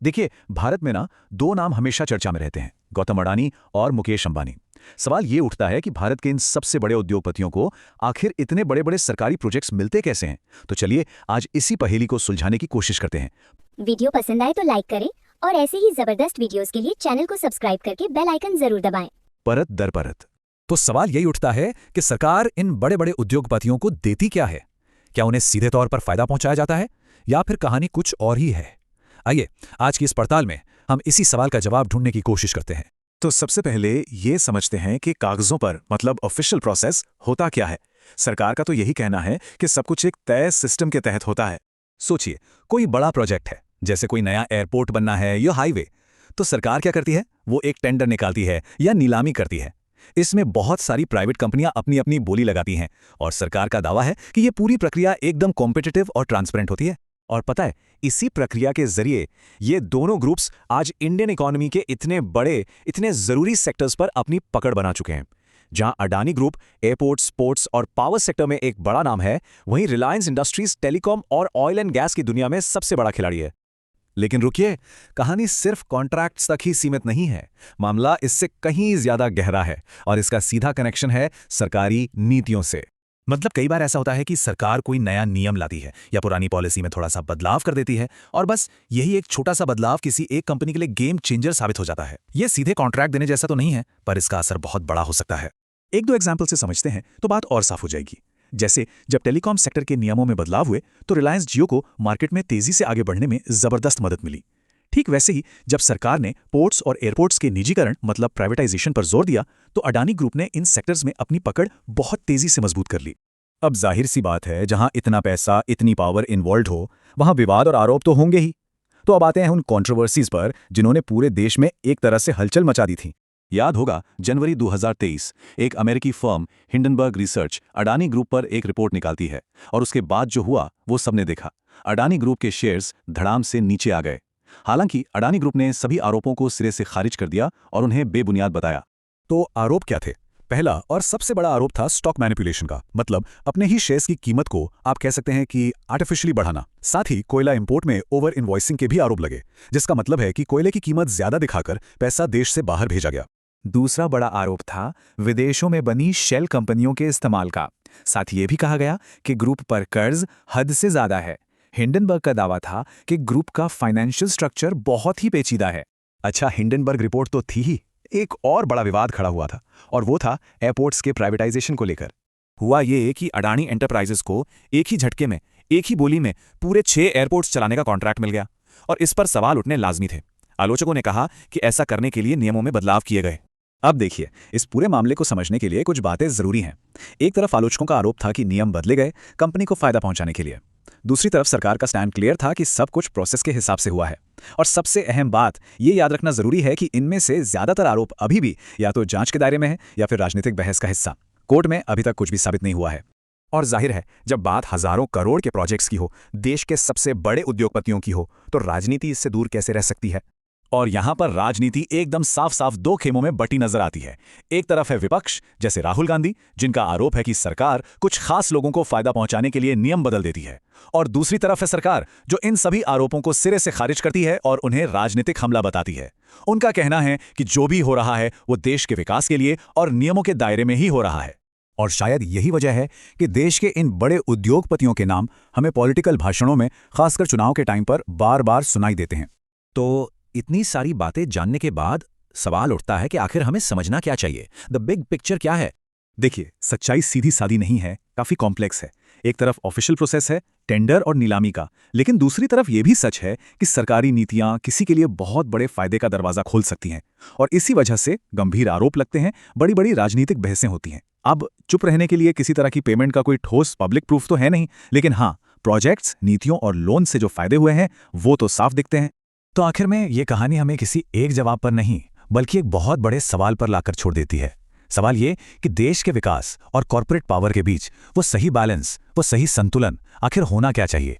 देखिए, भारत में ना दो नाम हमेशा चर्चा में रहते हैं, गौतम अडानी और मुकेश अंबानी। सवाल ये उठता है कि भारत के इन सबसे बड़े उद्योगपतियों को आखिर इतने बड़े बड़े सरकारी प्रोजेक्ट्स मिलते कैसे हैं। तो चलिए आज इसी पहेली को सुलझाने की कोशिश करते हैं। वीडियो पसंद आए तो लाइक करें और ऐसे ही जबरदस्त वीडियोस के लिए चैनल को सब्सक्राइब करके बेल आइकन जरूर दबाएं। परत दर परत। तो सवाल यही उठता है कि सरकार इन बड़े बड़े उद्योगपतियों को देती क्या है। क्या उन्हें सीधे तौर पर फायदा पहुंचाया जाता है या फिर कहानी कुछ और ही है। आइए आज की इस पड़ताल में हम इसी सवाल का जवाब ढूंढने की कोशिश करते हैं। तो सबसे पहले ये समझते हैं कि कागजों पर मतलब ऑफिशियल प्रोसेस होता क्या है। सरकार का तो यही कहना है कि सब कुछ एक तय सिस्टम के तहत होता है। सोचिए, कोई बड़ा प्रोजेक्ट है, जैसे कोई नया एयरपोर्ट बनना है या हाईवे, तो सरकार क्या करती है, वो एक टेंडर निकालती है या नीलामी करती है। इसमें बहुत सारी प्राइवेट कंपनियां अपनी अपनी बोली लगाती हैं और सरकार का दावा है कि ये पूरी प्रक्रिया एकदम कॉम्पिटिटिव और ट्रांसपेरेंट होती है। और पता है, इसी प्रक्रिया के जरिए ये दोनों ग्रुप्स आज इंडियन इकोनॉमी के इतने बड़े, इतने जरूरी सेक्टर्स पर अपनी पकड़ बना चुके हैं। जहां अडानी ग्रुप एयरपोर्ट्स, स्पोर्ट्स और पावर सेक्टर में एक बड़ा नाम है, वहीं रिलायंस इंडस्ट्रीज टेलीकॉम और ऑयल एंड गैस की दुनिया में सबसे बड़ा खिलाड़ी है। लेकिन रुकिए, कहानी सिर्फ कॉन्ट्रैक्ट्स तक ही सीमित नहीं है। मामला इससे कहीं ज्यादा गहरा है और इसका सीधा कनेक्शन है सरकारी नीतियों से। मतलब कई बार ऐसा होता है कि सरकार कोई नया नियम लाती है या पुरानी पॉलिसी में थोड़ा सा बदलाव कर देती है और बस यही एक छोटा सा बदलाव किसी एक कंपनी के लिए गेम चेंजर साबित हो जाता है। यह सीधे कॉन्ट्रैक्ट देने जैसा तो नहीं है, पर इसका असर बहुत बड़ा हो सकता है। एक दो एग्जाम्पल से समझते हैं तो बात और साफ हो जाएगी। जैसे जब टेलीकॉम सेक्टर के नियमों में बदलाव हुए तो रिलायंस जियो को मार्केट में तेजी से आगे बढ़ने में जबरदस्त मदद मिली। ठीक वैसे ही जब सरकार ने पोर्ट्स और एयरपोर्ट्स के निजीकरण मतलब प्राइवेटाइजेशन पर जोर दिया तो अडानी ग्रुप ने इन सेक्टर्स में अपनी पकड़ बहुत तेजी से मजबूत कर ली। अब जाहिर सी बात है, जहां इतना पैसा, इतनी पावर इन्वॉल्व हो, वहां विवाद और आरोप तो होंगे ही। तो अब आते हैं उन कंट्रोवर्सीज पर जिन्होंने पूरे देश में एक तरह से हलचल मचा दी थी। याद होगा, जनवरी 2023 एक अमेरिकी firm Hindenburg research Adani group पर एक रिपोर्ट निकालती है और उसके बाद जो हुआ वो सबने देखा। अडानी ग्रुप के शेयर्स धड़ाम से नीचे आ गए। हालांकि अडानी ग्रुप ने सभी आरोपों को सिरे से खारिज कर दिया और उन्हें बेबुनियाद बताया। तो आरोप क्या थे? पहला और सबसे बड़ा आरोप था स्टॉक मैनिपुलेशन का, मतलब अपने ही शेयर्स की कीमत को आप कह सकते हैं कि आर्टिफिशियली बढ़ाना। साथ ही कोयला इंपोर्ट में ओवर इनवॉइसिंग के भी आरोप लगे, जिसका मतलब है कि कोयले की कीमत ज्यादा दिखाकर पैसा देश से बाहर भेजा गया। दूसरा बड़ा आरोप था विदेशों में बनी शेल कंपनियों के इस्तेमाल का। साथ ये भी कहा गया कि ग्रुप पर कर्ज हद से ज्यादा है। हिंडनबर्ग का दावा था कि ग्रुप का फाइनेंशियल स्ट्रक्चर बहुत ही पेचीदा है। अच्छा, हिंडनबर्ग रिपोर्ट तो थी ही, एक और बड़ा विवाद खड़ा हुआ था और वो था एयरपोर्ट्स के प्राइवेटाइजेशन को लेकर। हुआ ये कि अडानी एंटरप्राइजेस को एक ही झटके में, एक ही बोली में पूरे 6 एयरपोर्ट्स चलाने का कॉन्ट्रैक्ट मिल गया और इस पर सवाल उठने लाजमी थे। आलोचकों ने कहा कि ऐसा करने के लिए नियमों में बदलाव किए गए। अब देखिए, इस पूरे मामले को समझने के लिए कुछ बातें जरूरी हैं। एक तरफ आलोचकों का आरोप था कि नियम बदले गए कंपनी को फायदा पहुंचाने के लिए। दूसरी तरफ सरकार का स्टैंड क्लियर था कि सब कुछ प्रोसेस के हिसाब से हुआ है। और सबसे अहम बात ये याद रखना जरूरी है कि इनमें से ज्यादातर आरोप अभी भी या तो जांच के दायरे में है या फिर राजनीतिक बहस का हिस्सा। कोर्ट में अभी तक कुछ भी साबित नहीं हुआ है। और जाहिर है, जब बात हजारों करोड़ के प्रोजेक्ट्स की हो, देश के सबसे बड़े उद्योगपतियों की हो, तो राजनीति इससे दूर कैसे रह सकती है। और यहां पर राजनीति एकदम साफ साफ दो खेमों में बटी नजर आती है। एक तरफ है विपक्ष, जैसे राहुल गांधी, जिनका आरोप है कि सरकार कुछ खास लोगों को फायदा पहुंचाने के लिए नियम बदल देती है। और दूसरी तरफ है सरकार, जो इन सभी आरोपों को सिरे से खारिज करती है और उन्हें राजनीतिक हमला बताती है। उनका कहना है कि जो भी हो रहा है वो देश के विकास के लिए और नियमों के दायरे में ही हो रहा है। और शायद यही वजह है कि देश के इन बड़े उद्योगपतियों के नाम हमें पॉलिटिकल भाषणों में, खासकर चुनाव के टाइम पर, बार बार सुनाई देते हैं। तो इतनी सारी बातें जानने के बाद सवाल उठता है कि आखिर हमें समझना क्या चाहिए। द बिग पिक्चर क्या है? देखिए, सच्चाई सीधी सादी नहीं है, काफी कॉम्प्लेक्स है। एक तरफ ऑफिशियल प्रोसेस है, टेंडर और नीलामी का, लेकिन दूसरी तरफ यह भी सच है कि सरकारी नीतियां किसी के लिए बहुत बड़े फायदे का दरवाजा खोल सकती हैं और इसी वजह से गंभीर आरोप लगते हैं, बड़ी बड़ी राजनीतिक बहसें होती हैं। अब चुप रहने के लिए किसी तरह की पेमेंट का कोई ठोस पब्लिक प्रूफ तो है नहीं, लेकिन हाँ, प्रोजेक्ट्स, नीतियों और लोन से जो फायदे हुए हैं वो तो साफ दिखते हैं। तो आखिर में ये कहानी हमें किसी एक जवाब पर नहीं, बल्कि एक बहुत बड़े सवाल पर लाकर छोड़ देती है। सवाल ये कि देश के विकास और कॉर्पोरेट पावर के बीच वो सही बैलेंस, वो सही संतुलन आखिर होना क्या चाहिए।